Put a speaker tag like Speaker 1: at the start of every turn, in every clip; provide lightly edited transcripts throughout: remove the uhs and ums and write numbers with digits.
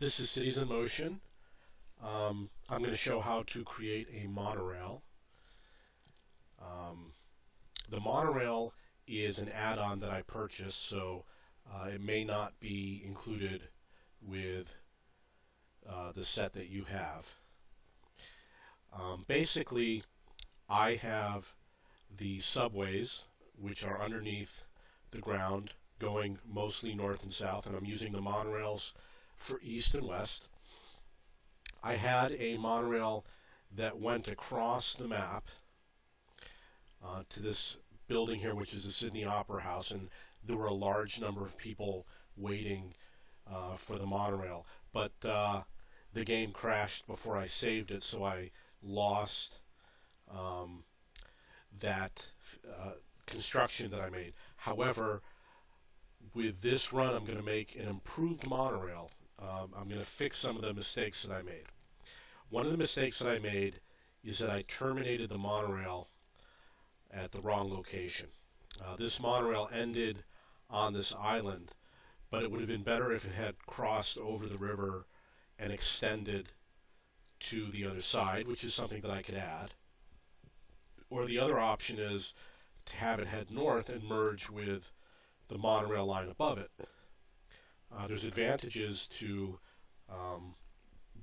Speaker 1: This is Cities in Motion. I'm going to show how to create a monorail. The monorail is an add-on that I purchased, so it may not be included with the set that you have. Basically, I have the subways, which are underneath the ground, going mostly north and south, and I'm using the monorails for east and west. I had a monorail that went across the map to this building here, which is the Sydney Opera House, and there were a large number of people waiting for the monorail. But the game crashed before I saved it, so I lost that construction that I made. However, with this run, I'm going to make an improved monorail. I'm going to fix some of the mistakes that I made. One of the mistakes that I made is that I terminated the monorail at the wrong location. This monorail ended on this island, but it would have been better if it had crossed over the river and extended to the other side, which is something that I could add. Or the other option is to have it head north and merge with the monorail line above it. There's advantages to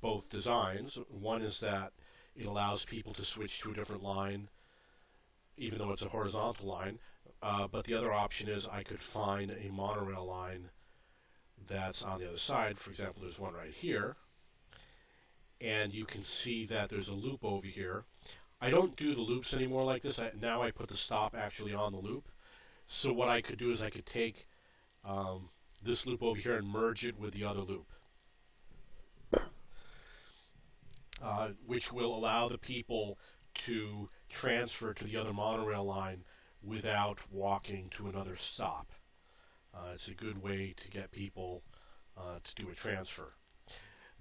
Speaker 1: both designs. One is that it allows people to switch to a different line, even though it's a horizontal line. But the other option is I could find a monorail line that's on the other side. For example, there's one right here. And you can see that there's a loop over here. I don't do the loops anymore like this. Now I put the stop actually on the loop. So what I could do is I could take this loop over here and merge it with the other loop, which will allow the people to transfer to the other monorail line without walking to another stop. It's a good way to get people to do a transfer.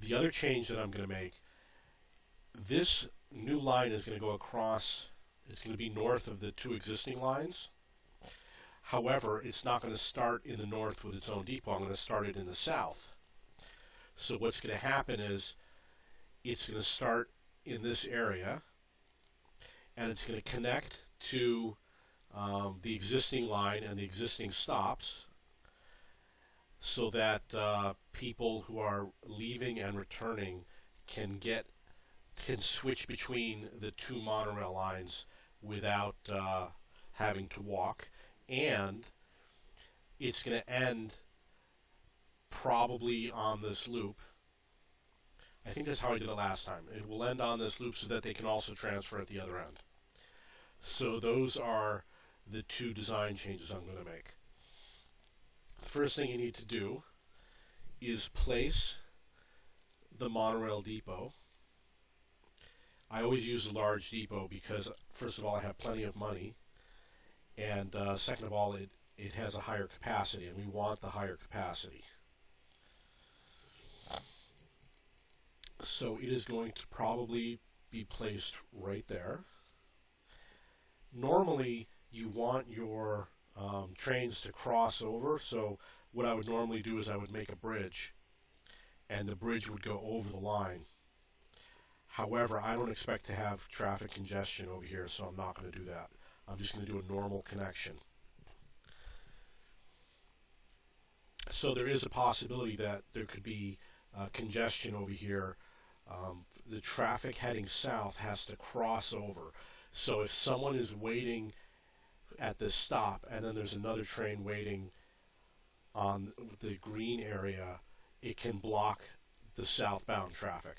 Speaker 1: The other change that I'm going to make, this new line is going to go across, it's going to be north of the two existing lines. However, it's not going to start in the north with its own depot. I'm going to start it in the south. So what's going to happen is it's going to start in this area, and it's going to connect to the existing line and the existing stops, so that people who are leaving and returning can switch between the two monorail lines without having to walk. And it's going to end probably on this loop. I think that's how I did it last time. It will end on this loop so that they can also transfer at the other end. So those are the two design changes I'm going to make. The first thing you need to do is place the monorail depot. I always use a large depot because, first of all, I have plenty of money, and second of all, it has a higher capacity, and we want the higher capacity. So it is going to probably be placed right there. Normally, you want your trains to cross over, so what I would normally do is I would make a bridge, and the bridge would go over the line. However, I don't expect to have traffic congestion over here, so I'm not going to do that. I'm just going to do a normal connection. So there is a possibility that there could be congestion over here. The traffic heading south has to cross over. So if someone is waiting at this stop and then there's another train waiting on the green area, it can block the southbound traffic.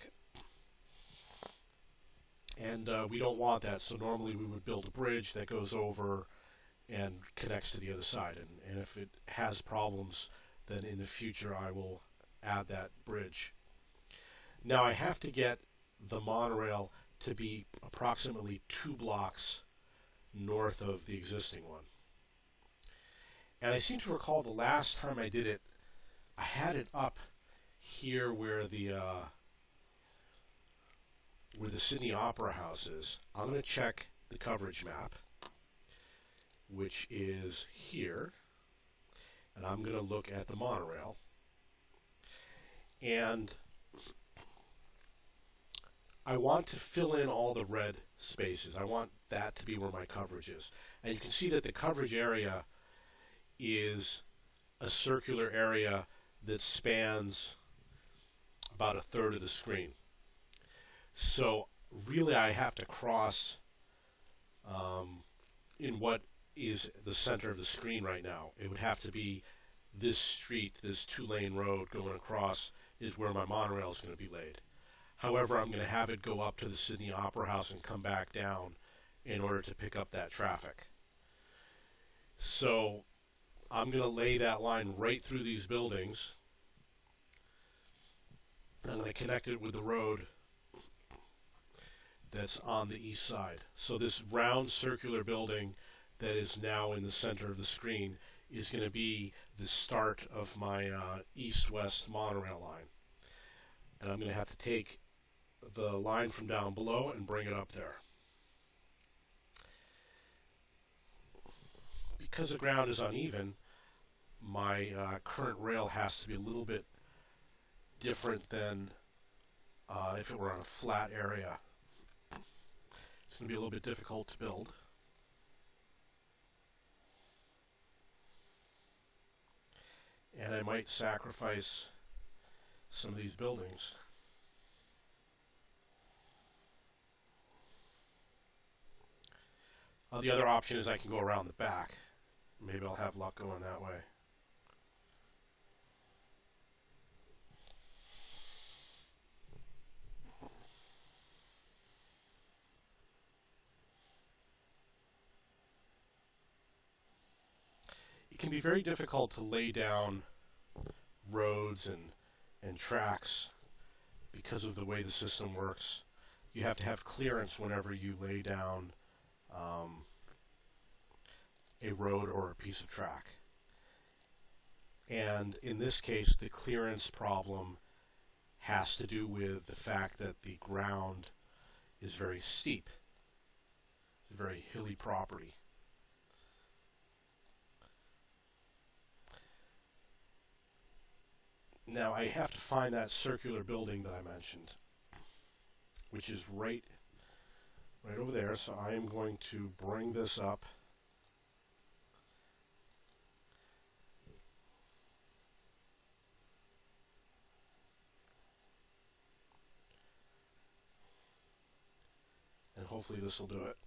Speaker 1: And we don't want that, so normally we would build a bridge that goes over and connects to the other side. And if it has problems, then in the future I will add that bridge. Now I have to get the monorail to be approximately 2 blocks north of the existing one. And I seem to recall the last time I did it, I had it up here where the Sydney Opera House is. I'm going to check the coverage map, which is here, and I'm going to look at the monorail. And I want to fill in all the red spaces. I want that to be where my coverage is. And you can see that the coverage area is a circular area that spans about a third of the screen. So really I have to cross in what is the center of the screen right now. It would have to be this street, this 2-lane road going across is where my monorail is going to be laid. However, I'm going to have it go up to the Sydney Opera House and come back down in order to pick up that traffic. So I'm going to lay that line right through these buildings. I'm going to connect it with the road that's on the east side. So this round circular building that is now in the center of the screen is going to be the start of my east-west monorail line. And I'm going to have to take the line from down below and bring it up there. Because the ground is uneven, my current rail has to be a little bit different than if it were on a flat area. It's going to be a little bit difficult to build. And I might sacrifice some of these buildings. The other option is I can go around the back. Maybe I'll have luck going that way. It can be very difficult to lay down roads and tracks because of the way the system works. You have to have clearance whenever you lay down a road or a piece of track. And in this case, the clearance problem has to do with the fact that the ground is very steep. It's a very hilly property. Now I have to find that circular building that I mentioned, which is right over there. So I am going to bring this up. And hopefully this will do it.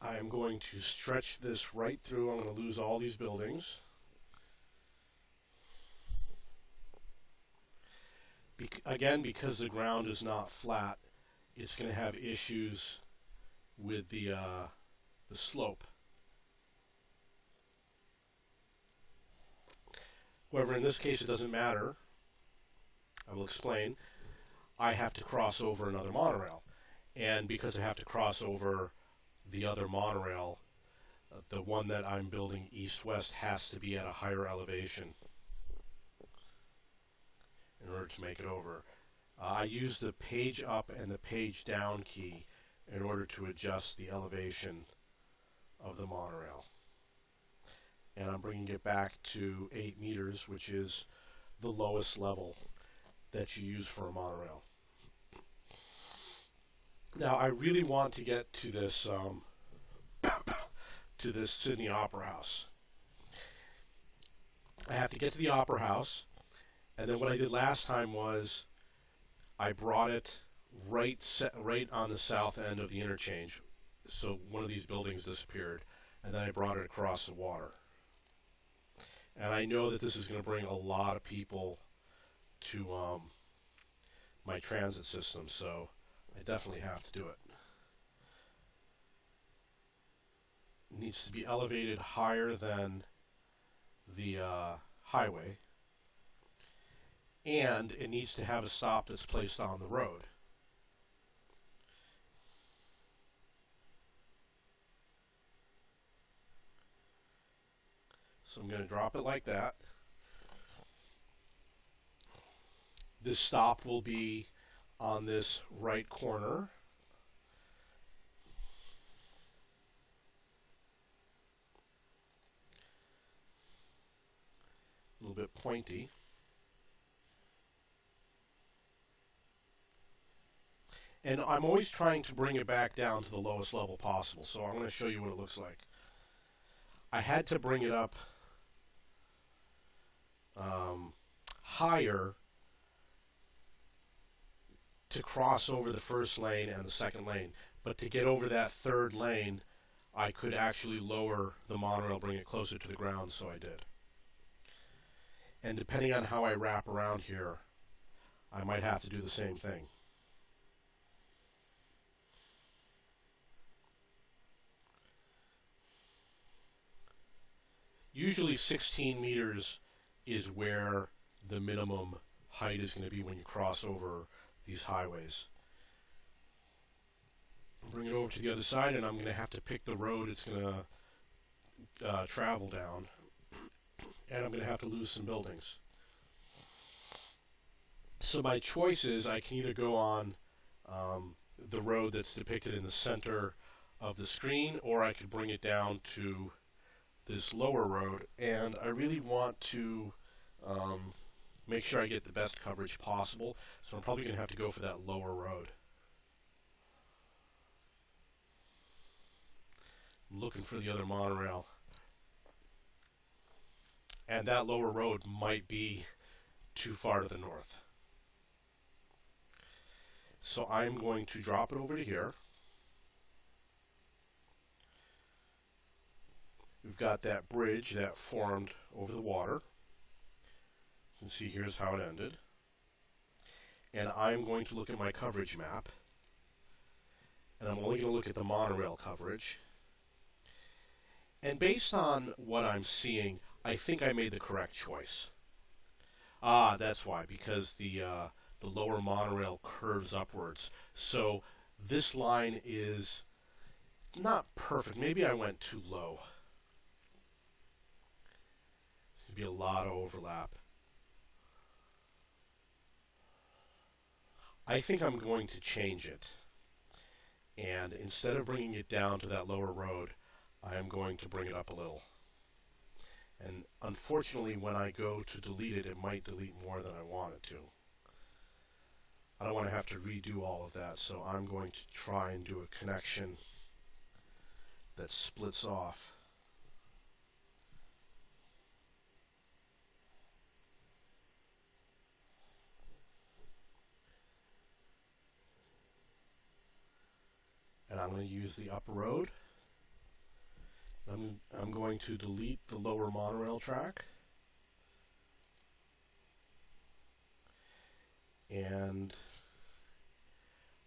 Speaker 1: I am going to stretch this right through. I'm going to lose all these buildings. Again, because the ground is not flat, it's going to have issues with the slope. However, in this case, it doesn't matter. I will explain. I have to cross over another monorail. And because I have to cross over the other monorail, the one that I'm building east-west has to be at a higher elevation in order to make it over. I use the page up and the page down key in order to adjust the elevation of the monorail. And I'm bringing it back to 8 meters, which is the lowest level that you use for a monorail. Now I really want to get to this to this Sydney Opera House. I have to get to the Opera House. And then what I did last time was I brought it right on the south end of the interchange. So one of these buildings disappeared, and then I brought it across the water. And I know that this is going to bring a lot of people to my transit system, so I definitely have to do it. It needs to be elevated higher than the highway. And it needs to have a stop that's placed on the road. So I'm going to drop it like that. This stop will be on this right corner. A little bit pointy. And I'm always trying to bring it back down to the lowest level possible. So I'm going to show you what it looks like. I had to bring it up higher to cross over the first lane and the second lane. But to get over that third lane, I could actually lower the monorail, bring it closer to the ground, so I did. And depending on how I wrap around here, I might have to do the same thing. Usually 16 meters is where the minimum height is going to be when you cross over these highways. Bring it over to the other side, and I'm going to have to pick the road it's going to travel down, and I'm going to have to lose some buildings. So my choice is I can either go on the road that's depicted in the center of the screen, or I could bring it down to this lower road, and I really want to make sure I get the best coverage possible, so I'm probably going to have to go for that lower road. I'm looking for the other monorail, and that lower road might be too far to the north. So I'm going to drop it over to here. We've got that bridge that formed over the water. You can see here's how it ended. And I'm going to look at my coverage map. And I'm only going to look at the monorail coverage. And based on what I'm seeing, I think I made the correct choice. Ah, that's why, because the lower monorail curves upwards. So this line is not perfect. Maybe I went too low. There's going to be a lot of overlap. I think I'm going to change it. And instead of bringing it down to that lower road, I am going to bring it up a little. And unfortunately, when I go to delete it, it might delete more than I want it to. I don't want to have to redo all of that, so I'm going to try and do a connection that splits off. And I'm going to use the upper road. I'm going to delete the lower monorail track. And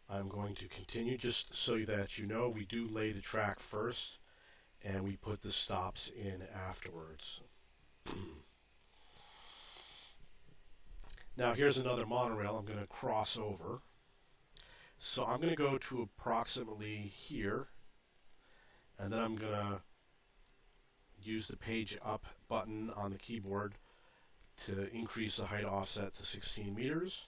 Speaker 1: I'm going to continue, just so that you know, we do lay the track first and we put the stops in afterwards. Now here's another monorail I'm going to cross over. So I'm going to go to approximately here, and then I'm going to use the page up button on the keyboard to increase the height offset to 16 meters.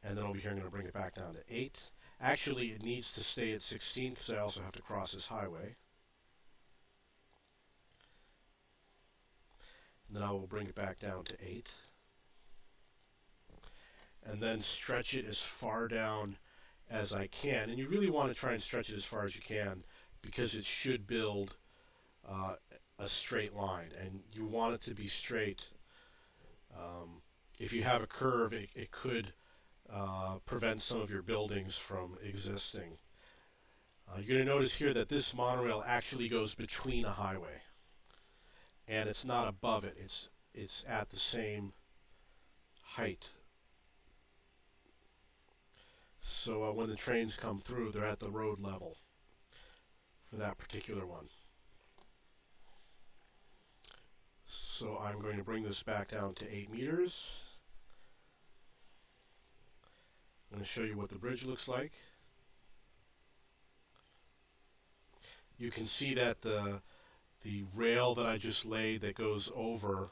Speaker 1: And then over here I'm going to bring it back down to 8. Actually, it needs to stay at 16 because I also have to cross this highway. And then I will bring it back down to 8. And then stretch it as far down as I can. And you really want to try and stretch it as far as you can because it should build a straight line. And you want it to be straight. If you have a curve, it could prevent some of your buildings from existing. You're going to notice here that this monorail actually goes between a highway, and it's not above it. It's at the same height. So when the trains come through, they're at the road level for that particular one. So I'm going to bring this back down to 8 meters. I'm going to show you what the bridge looks like. You can see that the rail that I just laid that goes over,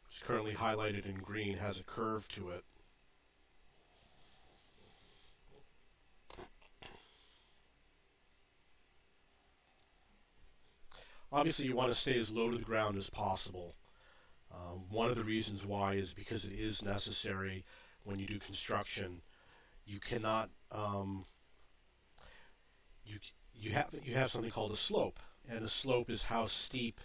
Speaker 1: which is currently highlighted in green, has a curve to it. Obviously, you want to stay as low to the ground as possible. One of the reasons why is because it is necessary when you do construction you cannot you have something called a slope, and a slope is how steep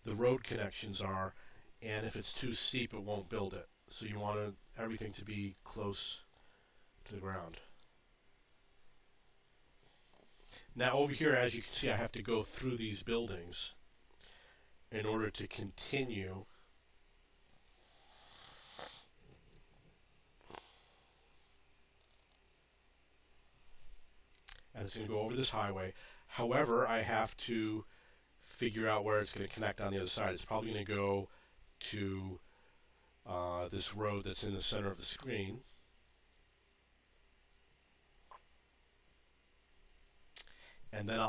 Speaker 1: the road connections are, and if it's too steep it won't build it. So you want everything to be close to the ground. Now over here, as you can see, I have to go through these buildings in order to continue. And it's going to go over this highway. However, I have to figure out where it's going to connect on the other side. It's probably going to go to this road that's in the center of the screen. And then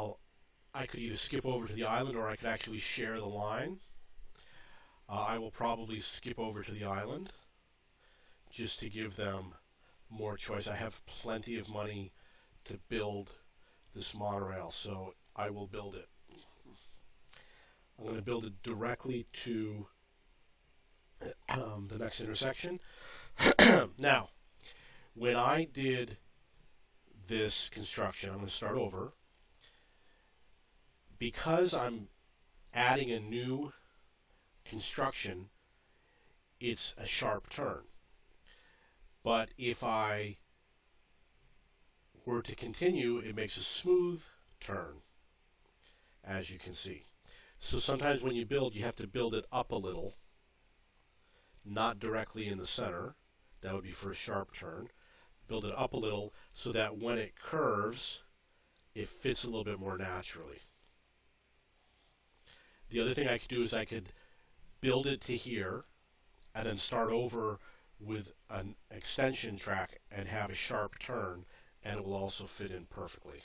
Speaker 1: I could either skip over to the island, or I could actually share the line. I will probably skip over to the island just to give them more choice. I have plenty of money to build this monorail, so I will build it. I'm going to build it directly to the next intersection. Now, when I did this construction, I'm going to start over. Because I'm adding a new construction, it's a sharp turn. But if I were to continue, it makes a smooth turn, as you can see. So sometimes when you build, you have to build it up a little, not directly in the center. That would be for a sharp turn. Build it up a little so that when it curves, it fits a little bit more naturally. The other thing I could do is I could build it to here and then start over with an extension track and have a sharp turn, and it will also fit in perfectly.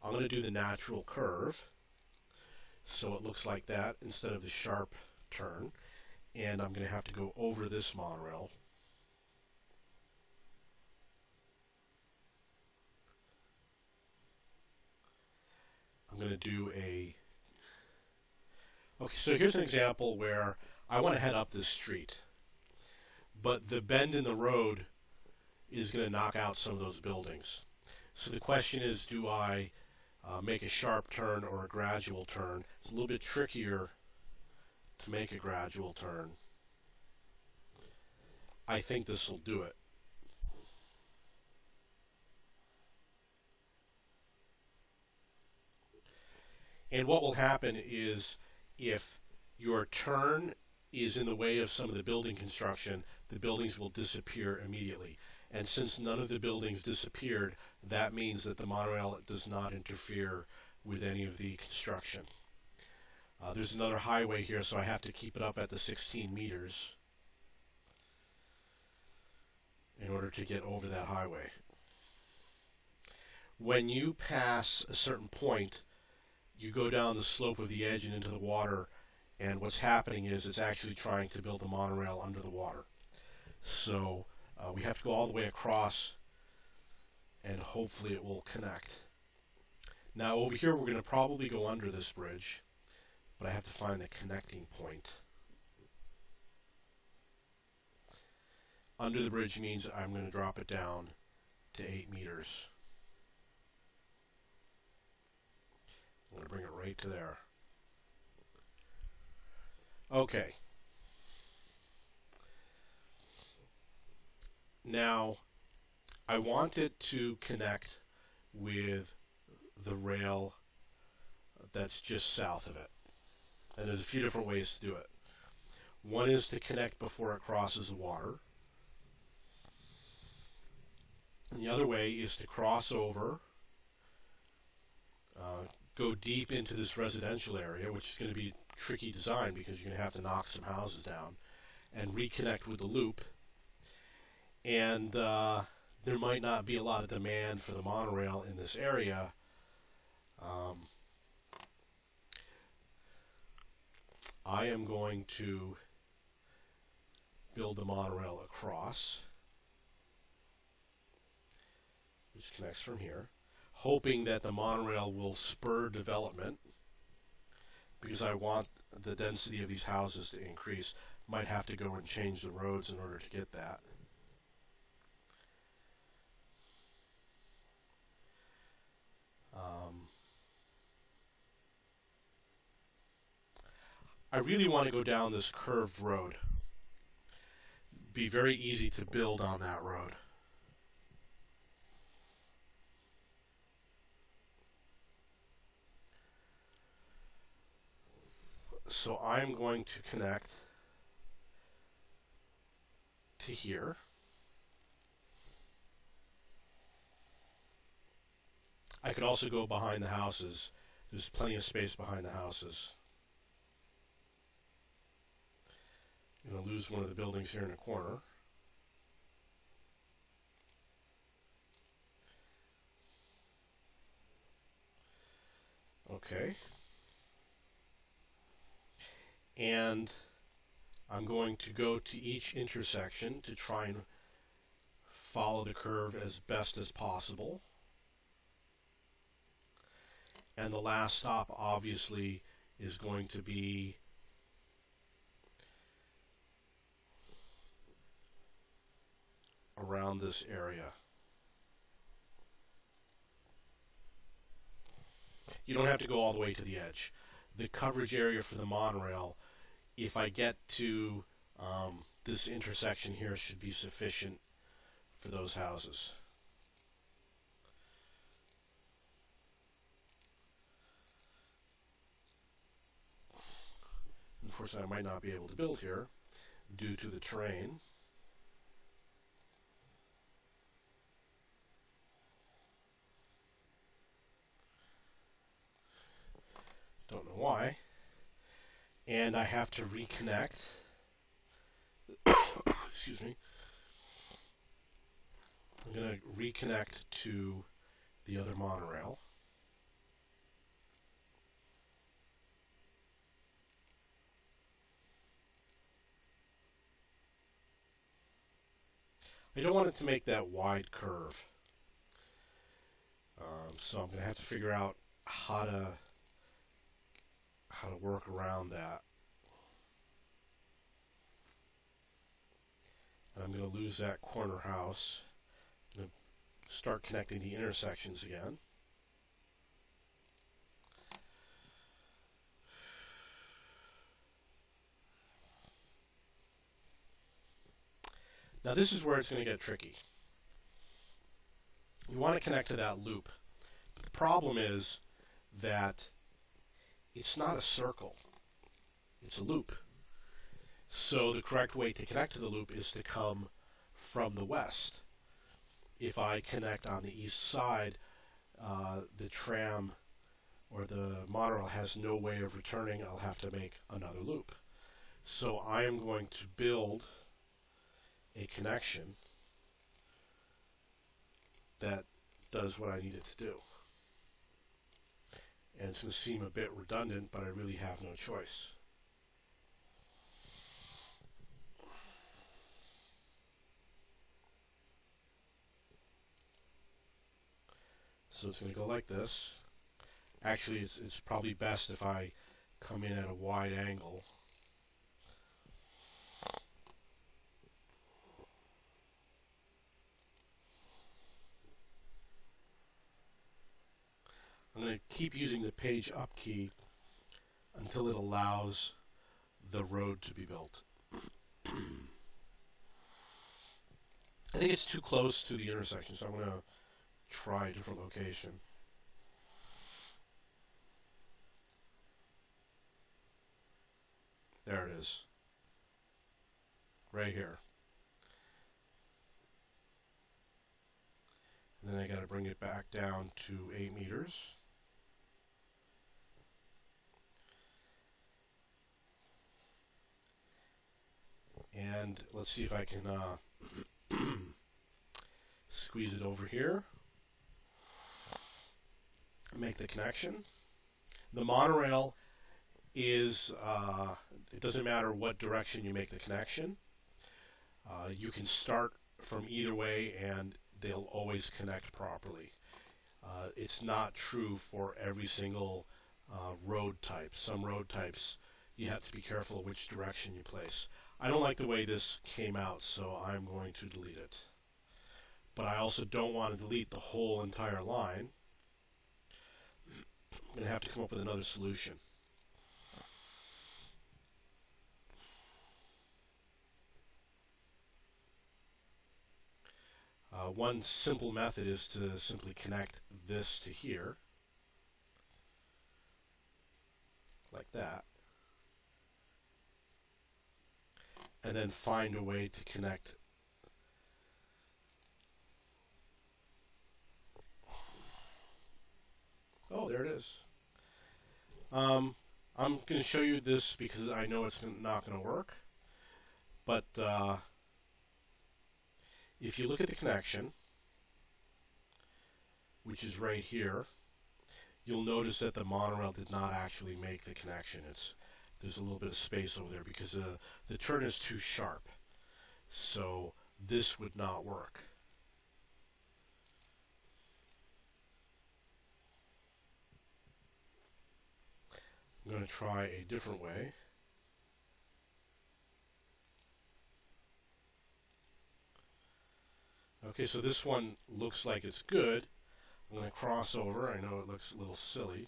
Speaker 1: I'm going to do the natural curve so it looks like that instead of the sharp turn, and I'm going to have to go over this monorail. I'm going to do okay, so here's an example where I want to head up this street, but the bend in the road is going to knock out some of those buildings. So the question is, do I make a sharp turn or a gradual turn? It's a little bit trickier to make a gradual turn. I think this will do it. And what will happen is, if your turn is in the way of some of the building construction, the buildings will disappear immediately. And since none of the buildings disappeared, that means that the monorail does not interfere with any of the construction. There's another highway here, so I have to keep it up at the 16 meters in order to get over that highway. When you pass a certain point, you go down the slope of the edge and into the water, and what's happening is it's actually trying to build a monorail under the water. So we have to go all the way across, and hopefully it will connect. Now over here we're going to probably go under this bridge, but I have to find the connecting point. Under the bridge means I'm going to drop it down to 8 meters. I'm going to bring it right to there. Okay. Now, I want it to connect with the rail that's just south of it. And there's a few different ways to do it. One is to connect before it crosses the water. And the other way is to cross over, go deep into this residential area, which is going to be tricky design because you're going to have to knock some houses down, and reconnect with the loop. And there might not be a lot of demand for the monorail in this area. I am going to build the monorail across, which connects from here, hoping that the monorail will spur development, because I want the density of these houses to increase. Might have to go and change the roads in order to get that. I really want to go down this curved road. Be very easy to build on that road. So I'm going to connect to here. I could also go behind the houses. There's plenty of space behind the houses. I'm going to lose one of the buildings here in the corner. Okay. And I'm going to go to each intersection to try and follow the curve as best as possible. And the last stop obviously is going to be around this area. You don't have to go all the way to the edge. The coverage area for the monorail, if I get to this intersection here, should be sufficient for those houses. Unfortunately, I might not be able to build here due to the terrain. Don't know why. And I have to reconnect. Excuse me. I'm going to reconnect to the other monorail. I don't want it to make that wide curve. So I'm going to have to figure out how to work around that. And I'm going to lose that corner house. I'm going to start connecting the intersections again. Now this is where it's going to get tricky. You want to connect to that loop. But the problem is that it's not a circle. It's a loop. So the correct way to connect to the loop is to come from the west. If I connect on the east side, the tram or the monorail has no way of returning. I'll have to make another loop. So I am going to build a connection that does what I need it to do. And it's going to seem a bit redundant, but I really have no choice. So it's going to go like this. Actually, it's probably best if I come in at a wide angle. I'm going to keep using the page up key until it allows the road to be built. I think it's too close to the intersection, so I'm going to try a different location. There it is. Right here. And then I got to bring it back down to 8 meters. And let's see if I can squeeze it over here. Make the connection. The monorail is, it doesn't matter what direction you make the connection. You can start from either way and they'll always connect properly. It's not true for every single road type. Some road types you have to be careful which direction you place. I don't like the way this came out, so I'm going to delete it. But I also don't want to delete the whole entire line. I'm going to have to come up with another solution. One simple method is to simply connect this to here, like that, and then find a way to connect oh, there it is. I'm going to show you this because I know it's not going to work, but if you look at the connection, which is right here, you'll notice that the monorail did not actually make the connection. There's a little bit of space over there because the turn is too sharp. So this would not work. I'm going to try a different way. Okay, so this one looks like it's good. I'm going to cross over. I know it looks a little silly.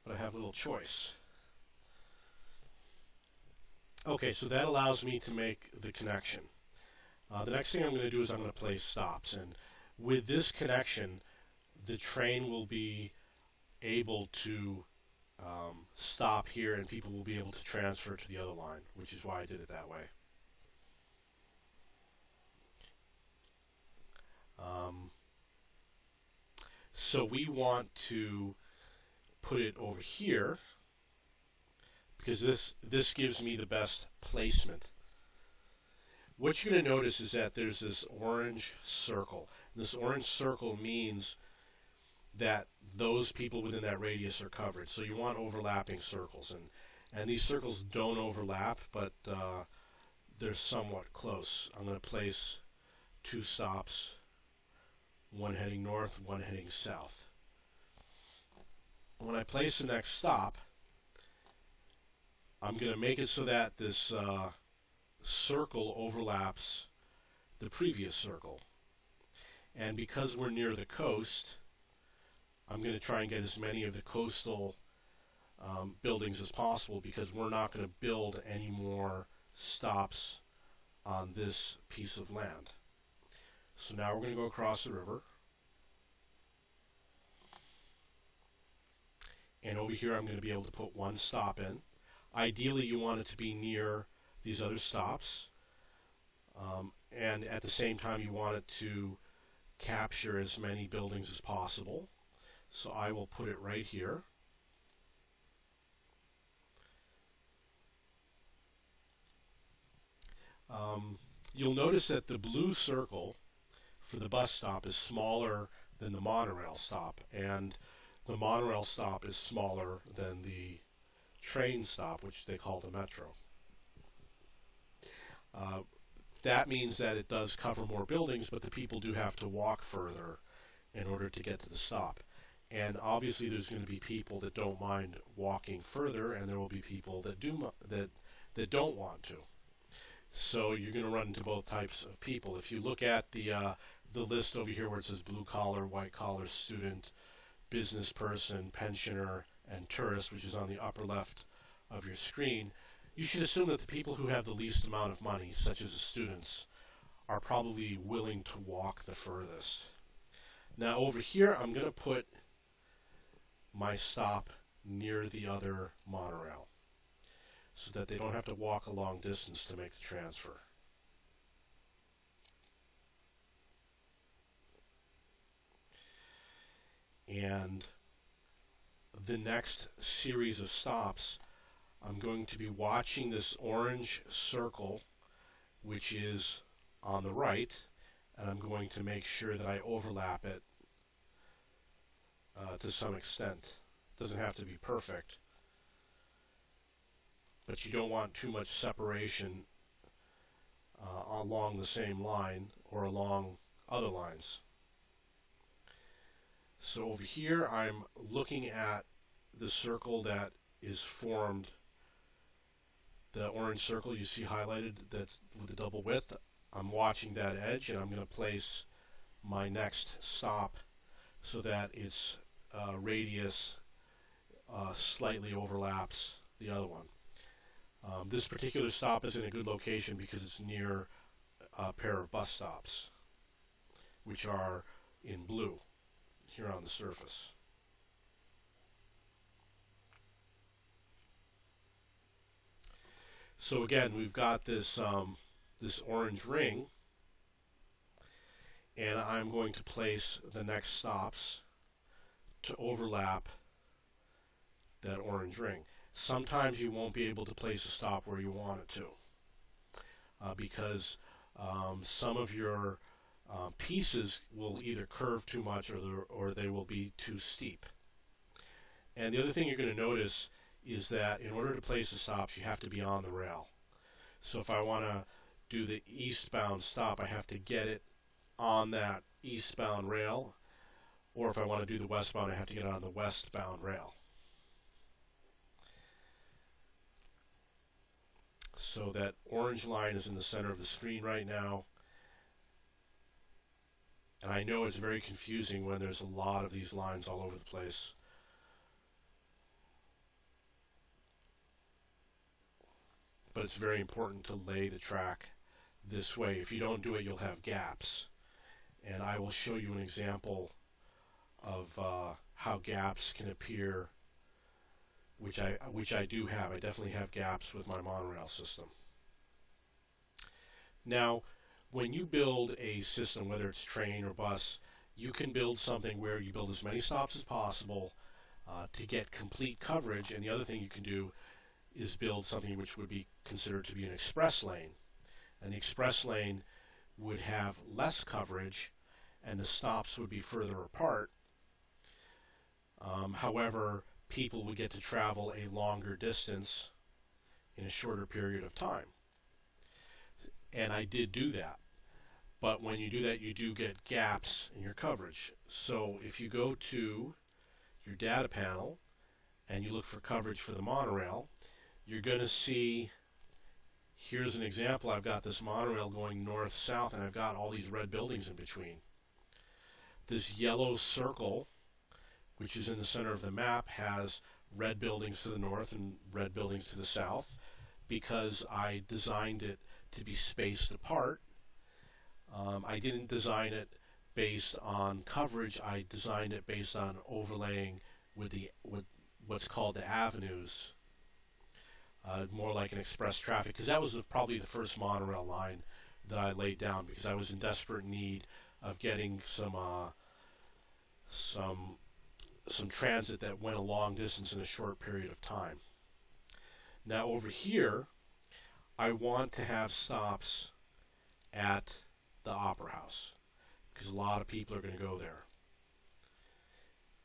Speaker 1: But I have a little choice. Okay, so that allows me to make the connection. The next thing I'm going to do is I'm going to place stops. And with this connection, the train will be able to stop here and people will be able to transfer to the other line, which is why I did it that way. So we want to put it over here because this gives me the best placement. What you're going to notice is that there's this orange circle. This orange circle means that those people within that radius are covered. So you want overlapping circles, and these circles don't overlap, but they're somewhat close. I'm going to place 2 stops, one heading north, one heading south. When I place the next stop, I'm going to make it so that this circle overlaps the previous circle. And because we're near the coast, I'm going to try and get as many of the coastal buildings as possible because we're not going to build any more stops on this piece of land. So now we're going to go across the river. And over here I'm going to be able to put 1 stop in. Ideally you want it to be near these other stops. And at the same time you want it to capture as many buildings as possible. So I will put it right here. You'll notice that the blue circle for the bus stop is smaller than the monorail stop, and the monorail stop is smaller than the train stop, which they call the metro. That means that it does cover more buildings, but the people do have to walk further in order to get to the stop. And obviously there's going to be people that don't mind walking further, and there will be people that don't want to. So you're going to run into both types of people. If you look at the list over here where it says blue collar, white collar, student, business person, pensioner, and tourist, which is on the upper left of your screen, you should assume that the people who have the least amount of money, such as the students, are probably willing to walk the furthest. Now over here I'm going to put my stop near the other monorail so that they don't have to walk a long distance to make the transfer. And the next series of stops, I'm going to be watching this orange circle, which is on the right, and I'm going to make sure that I overlap it to some extent. It doesn't have to be perfect, but you don't want too much separation along the same line or along other lines. So over here I'm looking at the circle that is formed, the orange circle you see highlighted that's with the double width. I'm watching that edge, and I'm going to place my next stop so that its radius slightly overlaps the other one. This particular stop is in a good location because it's near a pair of bus stops, which are in blue here on the surface. So again, we've got this this orange ring, and I'm going to place the next stops to overlap that orange ring. Sometimes you won't be able to place a stop where you want it to, because some of your pieces will either curve too much or they will be too steep. And the other thing you're going to notice is that in order to place the stops, you have to be on the rail. So if I want to do the eastbound stop, I have to get it on that eastbound rail, or if I want to do the westbound, I have to get it on the westbound rail. So that orange line is in the center of the screen right now. And I know it's very confusing when there's a lot of these lines all over the place. But it's very important to lay the track this way. If you don't do it, you'll have gaps. And I will show you an example of how gaps can appear, which I do have. I definitely have gaps with my monorail system. Now, when you build a system, whether it's train or bus, you can build something where you build as many stops as possible to get complete coverage. And the other thing you can do is build something which would be considered to be an express lane. And the express lane would have less coverage and the stops would be further apart. However, people would get to travel a longer distance in a shorter period of time. And I did do that. But when you do that, you do get gaps in your coverage. So if you go to your data panel and you look for coverage for the monorail, you're going to see, here's an example. I've got this monorail going north-south, and I've got all these red buildings in between. This yellow circle, which is in the center of the map, has red buildings to the north and red buildings to the south because I designed it to be spaced apart. I didn't design it based on coverage. I designed it based on overlaying with what's called the avenues, more like an express traffic, because that was probably the first monorail line that I laid down because I was in desperate need of getting some transit that went a long distance in a short period of time. Now over here, I want to have stops at the Opera House because a lot of people are going to go there.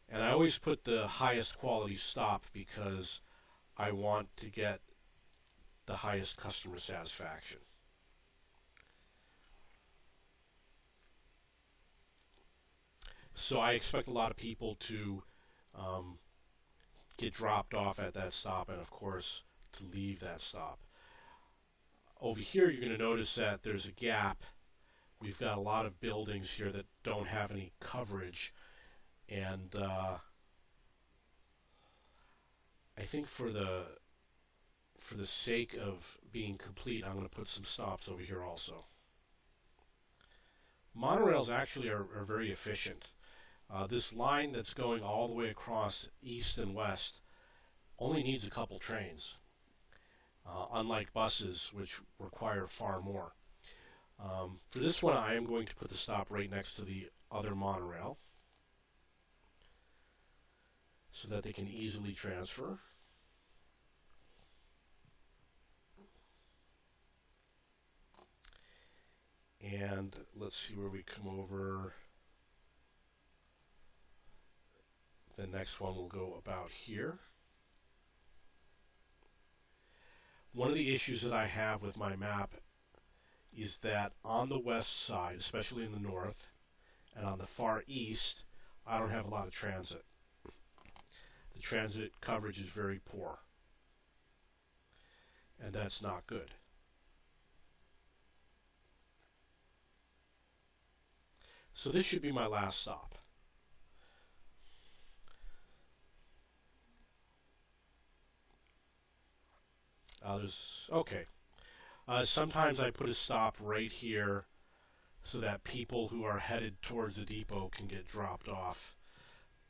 Speaker 1: And I always put the highest quality stop because I want to get the highest customer satisfaction. So I expect a lot of people to get dropped off at that stop and, of course, to leave that stop. Over here, you're going to notice that there's a gap. We've got a lot of buildings here that don't have any coverage, and I think for the sake of being complete, I'm going to put some stops over here also. Monorails actually are very efficient. This line that's going all the way across east and west only needs a couple trains, unlike buses, which require far more. For this one, I am going to put the stop right next to the other monorail so that they can easily transfer. And let's see where we come over. The next one will go about here. One of the issues that I have with my map is that on the west side, especially in the north, and on the far east, I don't have a lot of transit. The transit coverage is very poor, and that's not good. So this should be my last stop. Okay. Sometimes I put a stop right here so that people who are headed towards the depot can get dropped off,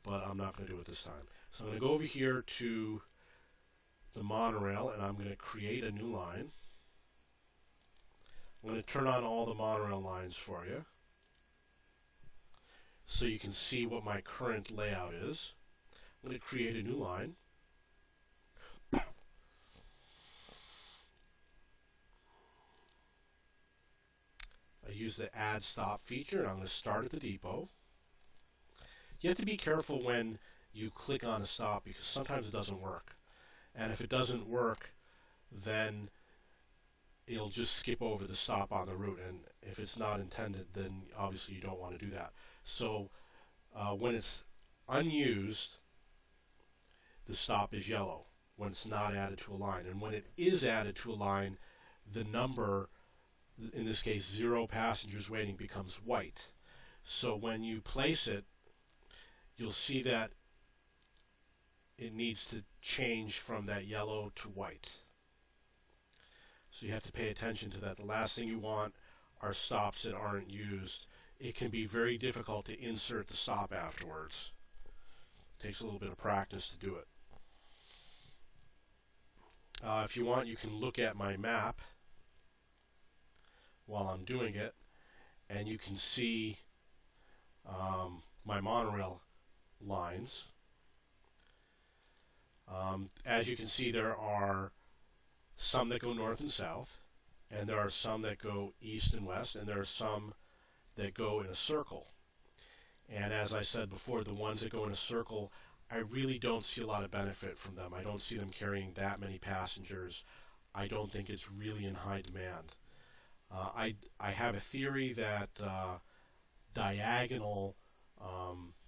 Speaker 1: but I'm not going to do it this time. So I'm going to go over here to the monorail, and I'm going to create a new line. I'm going to turn on all the monorail lines for you so you can see what my current layout is. I'm going to create a new line. I use the add stop feature, and I'm going to start at the depot. You have to be careful when you click on a stop because sometimes it doesn't work. And if it doesn't work, then it'll just skip over the stop on the route. And if it's not intended, then obviously you don't want to do that. So when it's unused, the stop is yellow when it's not added to a line. And when it is added to a line, the number, in this case 0 passengers waiting, becomes white. So when you place it, you'll see that it needs to change from that yellow to white. So you have to pay attention to that. The last thing you want are stops that aren't used. It can be very difficult to insert the stop afterwards. It takes a little bit of practice to do it. If you want, you can look at my map while I'm doing it, and you can see my monorail lines. As you can see, there are some that go north and south, and there are some that go east and west, and there are some that go in a circle. And as I said before, the ones that go in a circle, I really don't see a lot of benefit from them. I don't see them carrying that many passengers. I don't think it's really in high demand. I have a theory that diagonal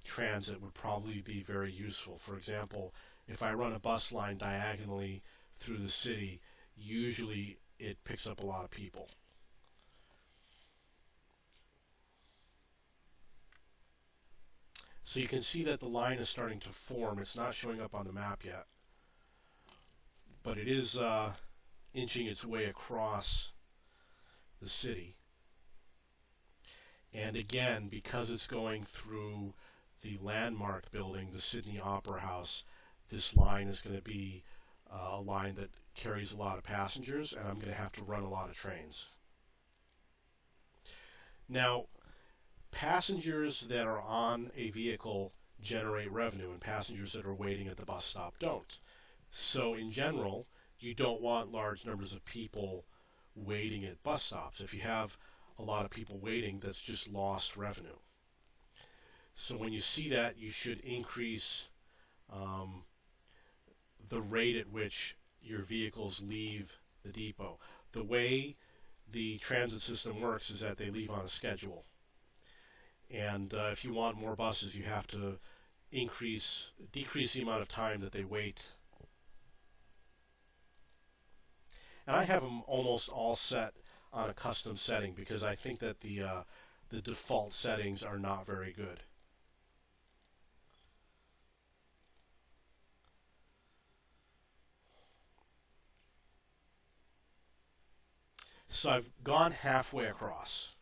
Speaker 1: transit would probably be very useful. For example, if I run a bus line diagonally through the city, usually it picks up a lot of people. So you can see that the line is starting to form. It's not showing up on the map yet, but it is inching its way across the city. And again, because it's going through the landmark building, the Sydney Opera House, this line is going to be a line that carries a lot of passengers, and I'm going to have to run a lot of trains. Now, passengers that are on a vehicle generate revenue, and passengers that are waiting at the bus stop don't. So in general, you don't want large numbers of people waiting at bus stops. If you have a lot of people waiting, that's just lost revenue. So when you see that, you should increase the rate at which your vehicles leave the depot. The way the transit system works is that they leave on a schedule. And if you want more buses, you have to decrease the amount of time that they wait. And I have them almost all set on a custom setting because I think that the default settings are not very good. So I've gone halfway across.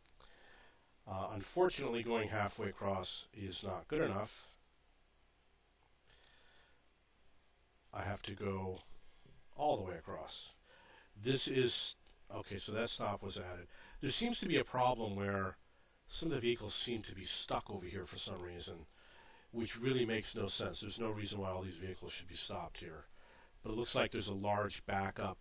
Speaker 1: Unfortunately, going halfway across is not good enough. I have to go all the way across. This is, okay, so that stop was added. There seems to be a problem where some of the vehicles seem to be stuck over here for some reason, which really makes no sense. There's no reason why all these vehicles should be stopped here. But it looks like there's a large backup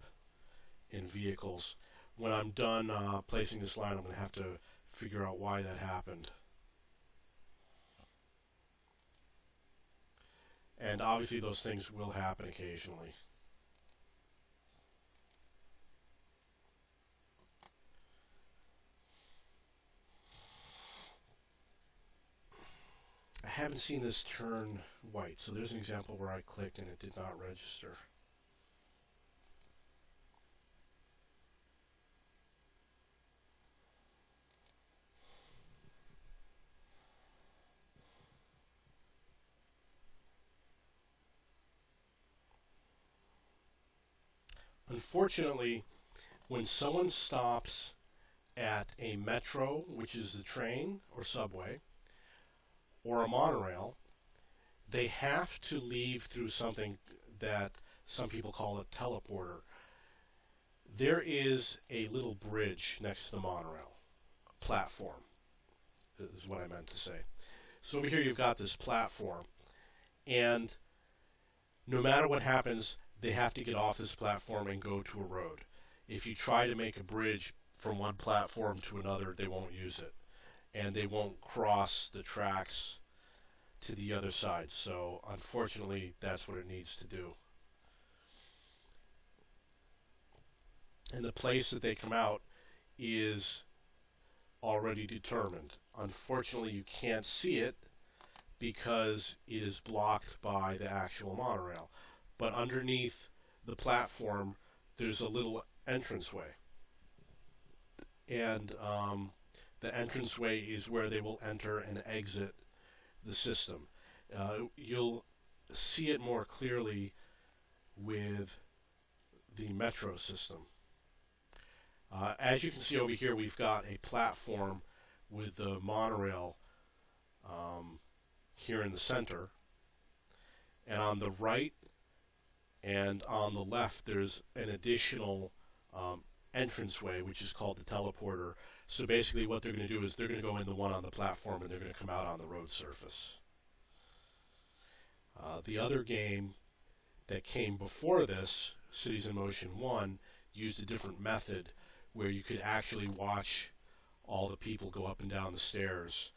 Speaker 1: in vehicles. When I'm done placing this line, I'm going to have to figure out why that happened. And obviously those things will happen occasionally. I haven't seen this turn white, so there's an example where I clicked and it did not register. Unfortunately, when someone stops at a metro, which is the train or subway, or a monorail, they have to leave through something that some people call a teleporter. There is a little bridge next to the monorail platform, is what I meant to say. So over here you've got this platform, and no matter what happens, they have to get off this platform and go to a road. If you try to make a bridge from one platform to another, they won't use it, and they won't cross the tracks to the other side. So unfortunately, that's what it needs to do. And the place that they come out is already determined. Unfortunately, you can't see it because it is blocked by the actual monorail. But underneath the platform, there's a little entranceway. And the entranceway is where they will enter and exit the system. You'll see it more clearly with the metro system. As you can see over here, we've got a platform with the monorail here in the center. And on the right and on the left, there's an additional entranceway, which is called the teleporter. So basically what they're going to do is they're going to go in the one on the platform and they're going to come out on the road surface. The other game that came before this, Cities in Motion 1, used a different method where you could actually watch all the people go up and down the stairs,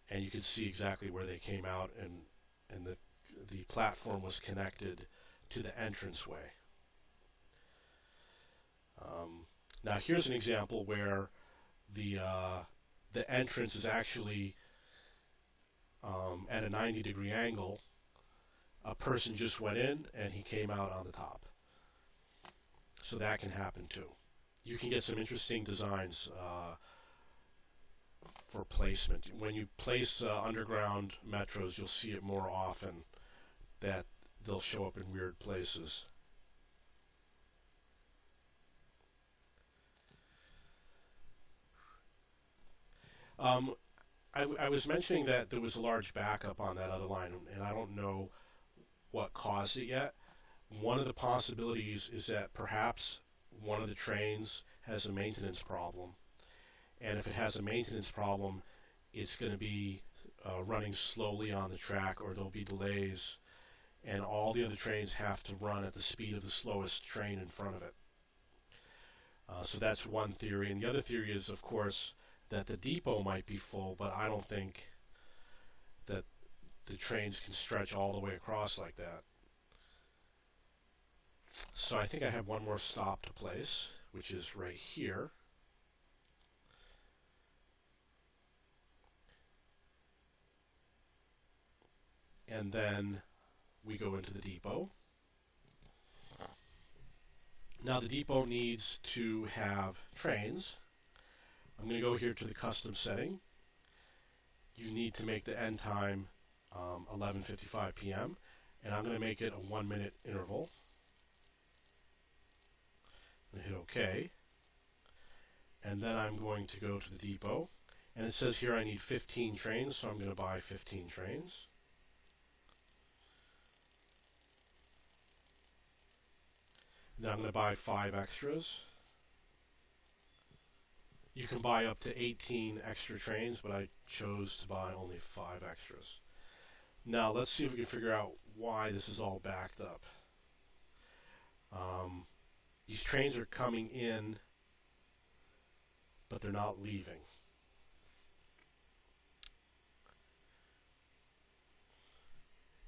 Speaker 1: and you could see exactly where they came out, and the platform was connected to the entranceway. Now here's an example where the entrance is actually at a 90-degree angle. A person just went in and he came out on the top. So that can happen too. You can get some interesting designs for placement. When you place underground metros, you'll see it more often that they'll show up in weird places. I was mentioning that there was a large backup on that other line, and I don't know what caused it yet. One of the possibilities is that perhaps one of the trains has a maintenance problem, and if it has a maintenance problem, it's going to be running slowly on the track, or there'll be delays, and all the other trains have to run at the speed of the slowest train in front of it. So that's one theory, and the other theory is, of course, that the depot might be full, but I don't think that the trains can stretch all the way across like that. So I think I have one more stop to place, which is right here. And then we go into the depot. Now the depot needs to have trains. I'm going to go here to the custom setting. You need to make the end time 11:55 p.m. and I'm going to make it a 1-minute interval. I'm going to hit OK. And then I'm going to go to the depot. And it says here I need 15 trains, so I'm going to buy 15 trains. Now I'm going to buy 5 extras. You can buy up to 18 extra trains, but I chose to buy only 5 extras. Now let's see if we can figure out why this is all backed up. These trains are coming in, but they're not leaving.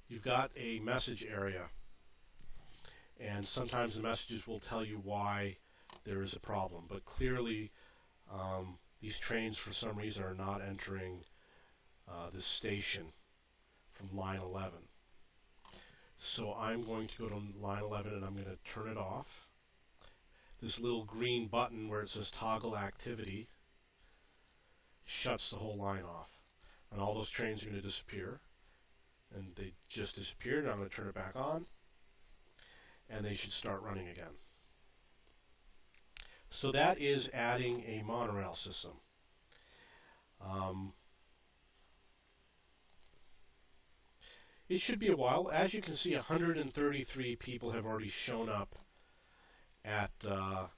Speaker 1: You've got a message area, and sometimes the messages will tell you why there is a problem, but clearly these trains for some reason are not entering this station from line 11. So I'm going to go to line 11 and I'm going to turn it off. This little green button where it says toggle activity shuts the whole line off, and all those trains are going to disappear, and they just disappeared. I'm going to turn it back on and they should start running again. So that is adding a monorail system. It should be a while. As you can see, 133 people have already shown up at the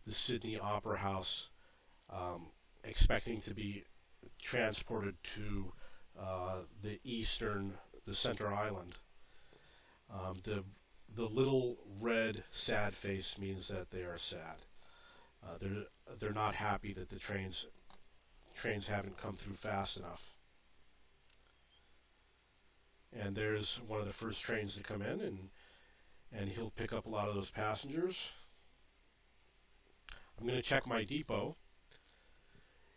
Speaker 1: Sydney Opera House, expecting to be transported to the center island. The little red sad face means that they are sad. They're not happy that the trains haven't come through fast enough. And there's one of the first trains to come in, and he'll pick up a lot of those passengers. I'm going to check my depot.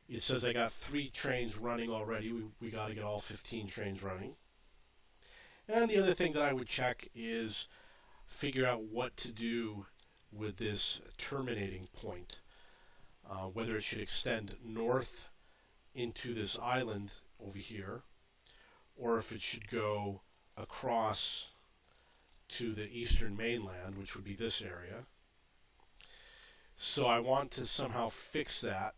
Speaker 1: It says I got 3 trains running already. We got to get all 15 trains running. And the other thing that I would check is figure out what to do with this terminating point. Whether it should extend north into this island over here, or if it should go across to the eastern mainland, which would be this area. So I want to somehow fix that.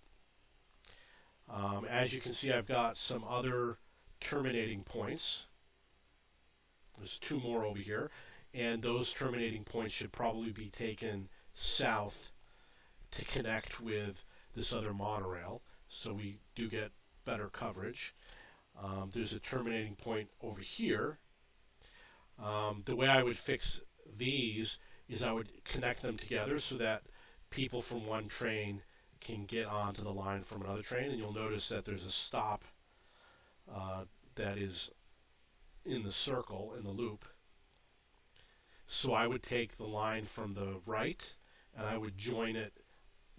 Speaker 1: As you can see, I've got some other terminating points. There's 2 more over here, and those terminating points should probably be taken south to connect with this other monorail, so we do get better coverage. There's a terminating point over here. The way I would fix these is I would connect them together so that people from one train can get onto the line from another train, and you'll notice that there's a stop that is in the circle, in the loop. So I would take the line from the right and I would join it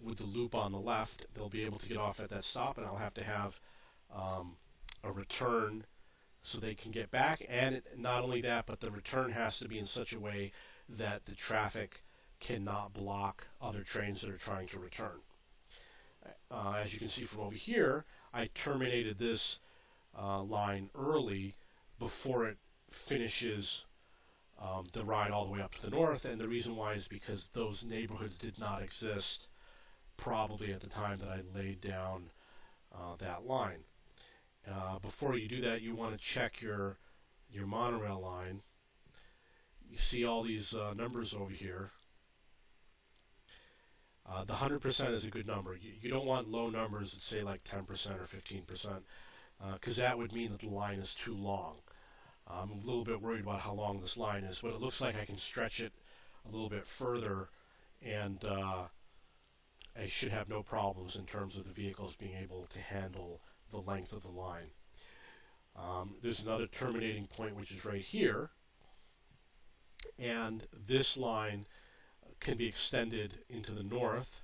Speaker 1: with the loop on the left. They'll be able to get off at that stop, and I'll have to have a return so they can get back. And not only that, but the return has to be in such a way that the traffic cannot block other trains that are trying to return. As you can see from over here, I terminated this line early before it finishes the ride all the way up to the north, and the reason why is because those neighborhoods did not exist probably at the time that I laid down that line. Before you do that, you want to check your monorail line. You see all these numbers over here. The 100% is a good number. You don't want low numbers that say like 10% or 15%, because that would mean that the line is too long. I'm a little bit worried about how long this line is, but it looks like I can stretch it a little bit further, and I should have no problems in terms of the vehicles being able to handle the length of the line. There's another terminating point which is right here, and this line can be extended into the north,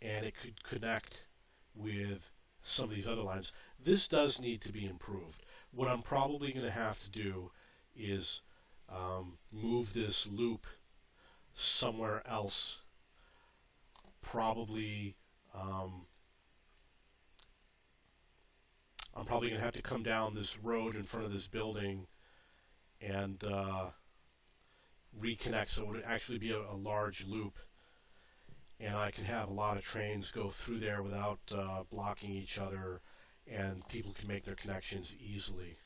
Speaker 1: and it could connect with some of these other lines. This does need to be improved. What I'm probably going to have to do is move this loop somewhere else. Probably I'm probably going to have to come down this road in front of this building and reconnect, so it would actually be a large loop, and I can have a lot of trains go through there without blocking each other, and people can make their connections easily.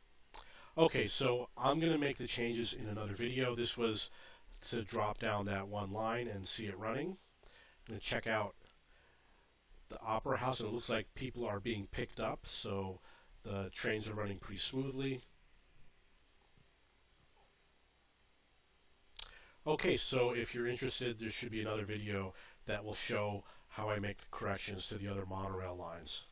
Speaker 1: Okay, so I'm going to make the changes in another video. This was to drop down that one line and see it running. I'm going to check out the Opera House, and it looks like people are being picked up, so the trains are running pretty smoothly. Okay, so if you're interested, there should be another video that will show how I make the corrections to the other monorail lines.